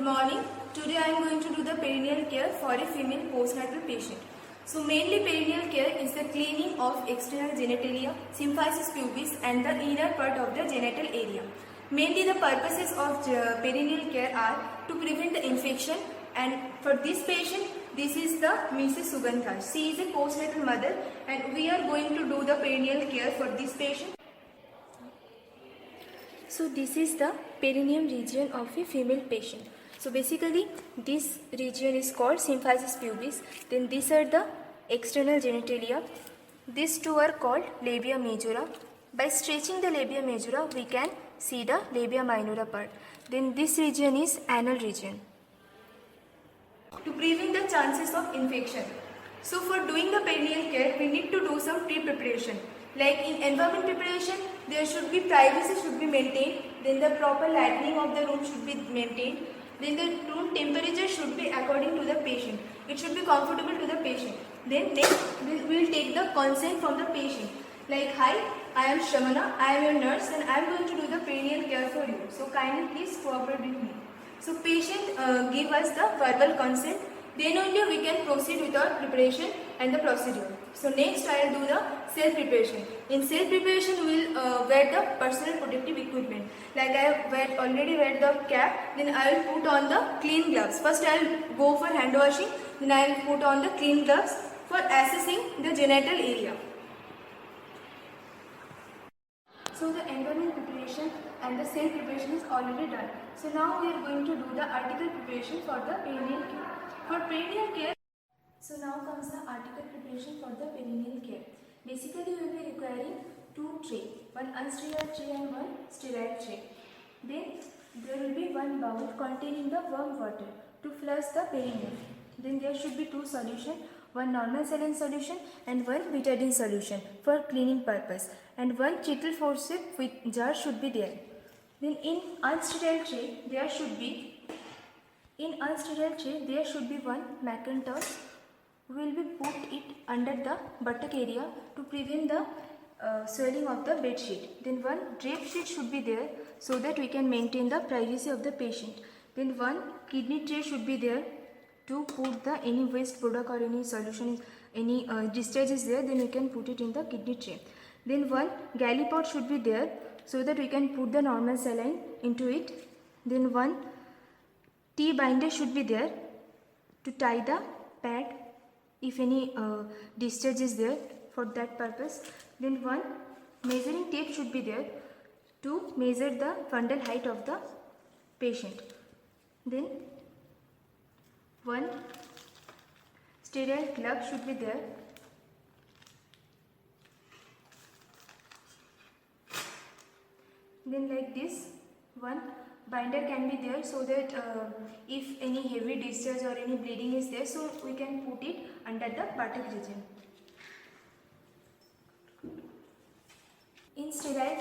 morning. Today I am going to do the perineal care for a female postnatal patient. So mainly perineal care is the cleaning of external genitalia, symphysis pubis and the inner part of the genital area. Mainly the purposes of perineal care are to prevent the infection, and for this patient this is the Mrs. Sugandha. She is a postnatal mother and we are going to do the perineal care for this patient. So this is the perineum region of a female patient. So basically this region is called symphysis pubis. Then these are the external genitalia. These two are called labia majora. By stretching the labia majora we can see the labia minora part. Then this region is anal region. To prevent the chances of infection. So for doing the perineal care we need to do some pre-preparation. Like in environment preparation, there should be privacy should be maintained, then the proper lighting of the room should be maintained, then the room temperature should be according to the patient. It should be comfortable to the patient. Then next we will take the consent from the patient. Like, hi, I am Shramana, I am your nurse and I am going to do the perineal care for you. So kindly please cooperate with me. So patient give us the verbal consent. Then only we can proceed with our preparation and the procedure. So next I will do the self-preparation. In self-preparation we will wear the personal protective equipment. Like I have already wear the cap, then I will put on the clean gloves. First I will go for hand washing, then I will put on the clean gloves for assessing the genital area. So the environment preparation and the self-preparation is already done. So now we are going to do the article preparation for the perineal care. For perineal care, so now comes the article preparation for the perineal care. Basically, we will be requiring two trays, one unsterile tray and one sterile tray. Then there will be one bowl containing the warm water to flush the perineum. Then there should be two solutions, one normal saline solution and one betadine solution for cleaning purpose, and one Chittle forceps with jar should be there. Then in unsterile tray there should be one Macintosh. We will be put it under the buttock area to prevent the swelling of the bed sheet. Then one drape sheet should be there so that we can maintain the privacy of the patient. Then one kidney tray should be there to put the any waste product or any solution, any discharge is there, then we can put it in the kidney tray. Then one galley pot should be there so that we can put the normal saline into it. Then one T binder should be there to tie the pad if any discharge is there for that purpose. Then one measuring tape should be there to measure the fundal height of the patient. Then one sterile glove should be there. Then like this, one binder can be there so that if any heavy discharge or any bleeding is there, so we can put it under the buttock region. In sterile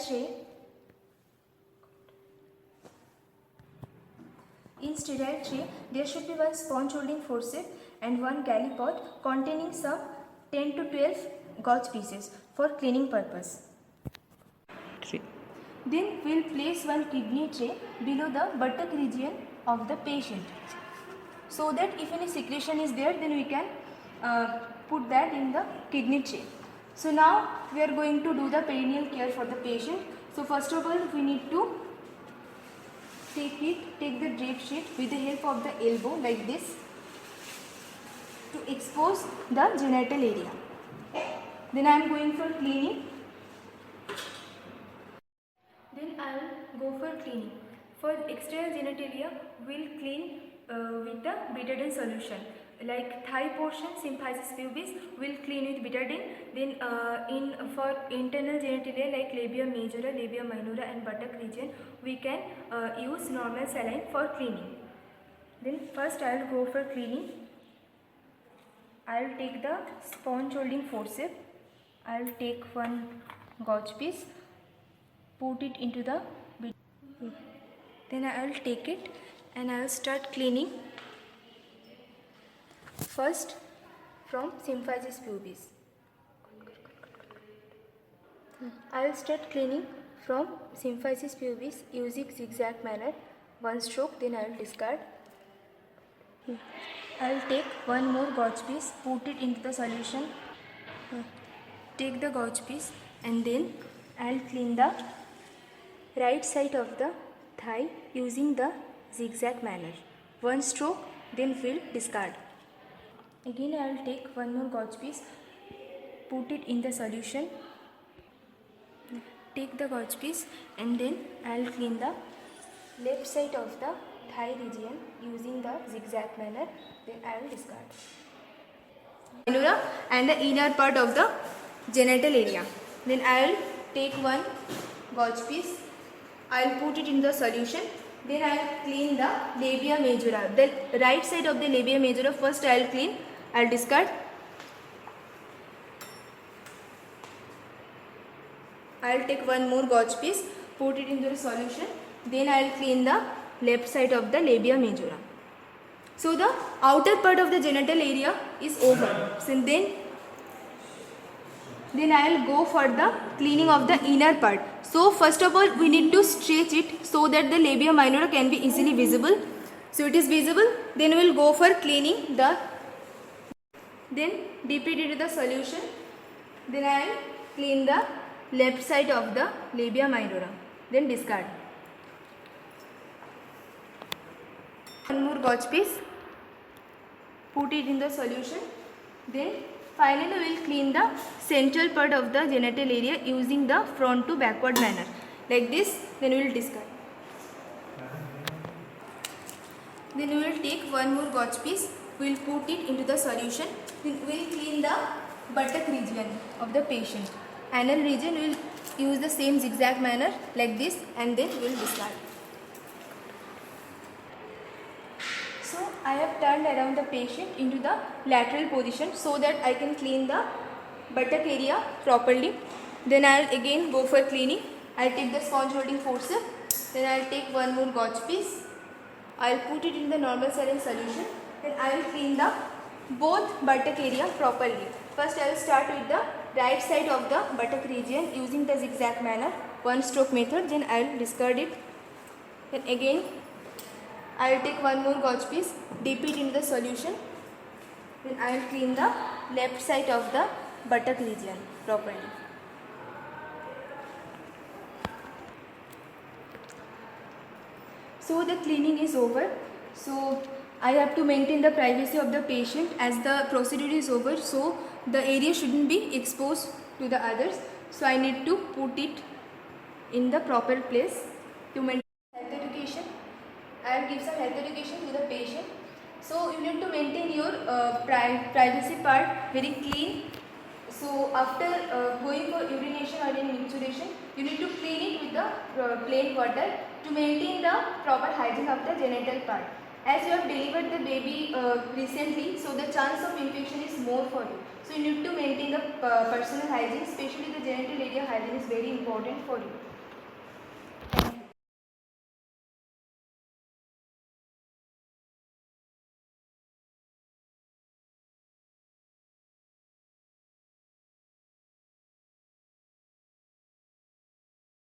tray, there should be one sponge holding forceps and one galley pot containing some 10 to 12 gauze pieces for cleaning purpose. Then we will place one kidney tray below the buttock region of the patient so that if any secretion is there, then we can put that in the kidney tray. So now we are going to do the perineal care for the patient. So first of all we need to take the drape sheet with the help of the elbow like this to expose the genital area. Then I am going for cleaning. Then I will go for cleaning. For external genitalia, we will clean with the betadine solution. Like thigh portion, symphysis pubis, we will clean with betadine. Then for internal genitalia like labia majora, labia minora and buttock region, we can use normal saline for cleaning. Then first I will go for cleaning. I will take the sponge holding forceps. I will take one gauze piece, put it into the betadine. Then I will take it and I will start cleaning. First from symphysis pubis. I will start cleaning from symphysis pubis using zigzag manner, one stroke, then I will discard. I'll take one more gauze piece, put it into the solution. Take the gauze piece and then I'll clean the right side of the thigh using the zigzag manner. One stroke, then we'll discard. Again I'll take one more gauze piece, put it in the solution. Take the gauze piece and then I'll clean the left side of the thigh region using the zigzag manner. Then I will discard. Minora and the inner part of the genital area. Then I will take one gauze piece. I will put it in the solution. Then I will clean the labia majora. The right side of the labia majora first I will clean. I will discard. I will take one more gauze piece, put it into the solution. Then I will clean the left side of the labia majora. So the outer part of the genital area is over. So then I will go for the cleaning of the inner part. So first of all we need to stretch it so that the labia minora can be easily visible. So it is visible. Then we will go for cleaning the. Then dip it into the solution. Then I will clean the left side of the labia minora. Then discard. One more gauze piece, put it in the solution. Then finally we will clean the central part of the genital area using the front to backward manner like this. Then we will discard. Then we will take one more gauze piece, we will put it into the solution. Then we will clean the buttock region of the patient. Anal region we will use the same zigzag manner like this and then we will discard. So I have turned around the patient into the lateral position so that I can clean the buttock area properly. Then I will again go for cleaning. I will take the sponge holding forceps. Then I will take one more gauze piece. I will put it in the normal saline solution. Then I will clean the both buttock area properly. First I will start with the right side of the buttock region using the zigzag manner, one stroke method. Then I will discard it. Then again I will take one more gauze piece, dip it into the solution. Then I will clean the left side of the buttock region properly. So the cleaning is over. So I have to maintain the privacy of the patient as the procedure is over. So the area shouldn't be exposed to the others. So I need to put it in the proper place to maintain health education. I will give some health education to the patient. So you need to maintain your privacy part very clean. So after going for urination or in menstruation, you need to clean it with the plain water to maintain the proper hygiene of the genital part. As you have delivered the baby recently, so the chance of infection is more for you. So you need to maintain the personal hygiene, especially the genital area hygiene is very important for you.